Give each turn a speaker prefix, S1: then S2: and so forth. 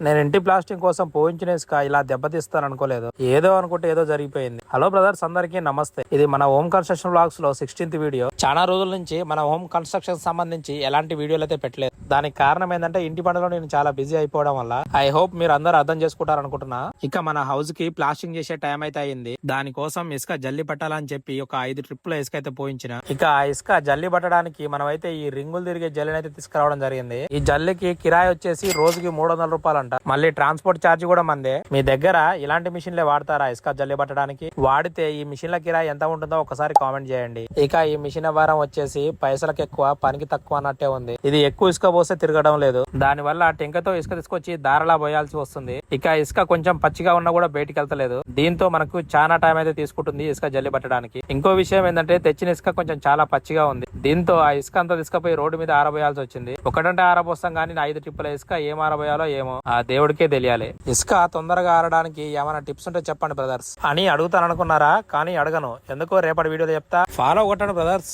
S1: నేను ఇంటి ప్లాస్టింగ్ కోసం పోయించిన ఇసుక ఇలా దెబ్బతీస్తాను అనుకోలేదు. ఏదో అనుకుంటే ఏదో జరిగిపోయింది. హలో బ్రదర్స్, అందరికీ నమస్తే. ఇది మన హోమ్ కన్స్ట్రక్షన్ బ్లాగ్స్ లో 16th వీడియో. చాలా రోజుల నుంచి మన హోమ్ కన్స్ట్రక్షన్ సంబంధించి ఎలాంటి వీడియోలు అయితే పెట్టలేదు. దానికి కారణం ఏంటంటే ఇంటి పనులో నేను చాలా బిజీ అయిపోవడం వల్ల. ఐ హోప్ మీరు అందరూ అర్థం చేసుకుంటారు అనుకుంటున్నా. ఇక మన హౌస్ కి ప్లాస్టింగ్ చేసే టైం అయితే అయింది. దానికోసం ఇసుక జల్లి పట్టాలని చెప్పి ఒక 5 ట్రిప్పుల ఇసుక అయితే పోయించిన. ఇక ఆ ఇసుక జల్లి పట్టడానికి మనం అయితే ఈ రింగులు తిరిగే జల్లిని అయితే తీసుకురావడం జరిగింది. ఈ జల్లికి కిరాయి వచ్చేసి రోజుకి 300 రూపాయలు అంట. మళ్ళీ ట్రాన్స్పోర్ట్ ఛార్జ్ కూడా మందే. మీ దగ్గర ఇలాంటి మిషన్లే వాడతారా ఇసుక జల్లి పట్టడానికి? వాడితే ఈ మిషన్ల కిరాయి ఎంత ఉంటుందో ఒకసారి కామెంట్ చేయండి. ఇక ఈ మిషన్ వారం వచ్చేసి పైసలకు ఎక్కువ పనికి తక్కువ అన్నట్టే ఉంది. ఇది ఎక్కువ ఇసుక పోస్తే తిరగడం లేదు. దాని వల్ల టెంకతో ఇసుక తీసుకొచ్చి దారలా పోయాల్సి వస్తుంది. ఇక ఇసుక కొంచెం పచ్చిగా ఉన్నా కూడా బయటికి వెళ్తలేదు. దీంతో మనకు చాలా టైం అయితే తీసుకుంటుంది ఇసుక జల్లి పట్టడానికి. ఇంకో విషయం ఏంటంటే తెచ్చిన ఇసుక కొంచెం చాలా పచ్చిగా ఉంది. దీంతో ఆ ఇసుక అంతా తీసుకపోయి రోడ్డు మీద ఆరబోయాల్సి వచ్చింది. ఒకటంటే ఆరబోస్తాం కానీ 5 ట్రిప్పుల ఇసుక ఏం ఆరబోయాలో ఏమో ఆ దేవుడికే తెలియాలి. ఇసుక తొందరగా ఆరడానికి ఏమైనా టిప్స్ ఉంటే చెప్పండి బ్రదర్స్ అని అడుగుతాను అనుకున్నారా? కానీ అడగను. ఎందుకో రేపటి వీడియోలో చెప్తా. ఫాలో కొట్టండి బ్రదర్స్.